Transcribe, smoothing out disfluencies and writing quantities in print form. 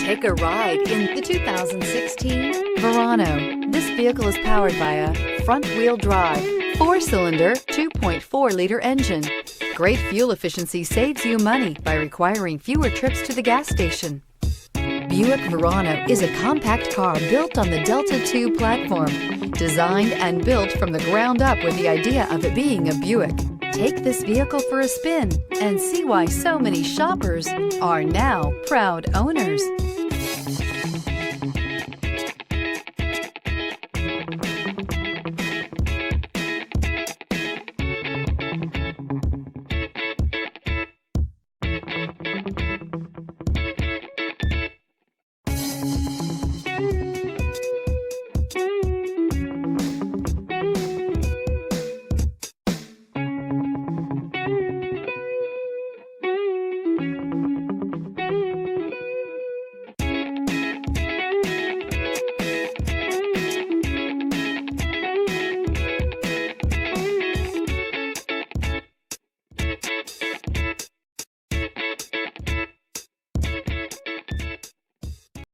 Take a ride in the 2016 Verano. This vehicle is powered by a front-wheel drive, 4-cylinder, 2.4-liter engine. Great fuel efficiency saves you money by requiring fewer trips to the gas station. Buick Verano is a compact car built on the Delta II platform, designed and built from the ground up with the idea of it being a Buick. Take this vehicle for a spin and see why so many shoppers are now proud owners.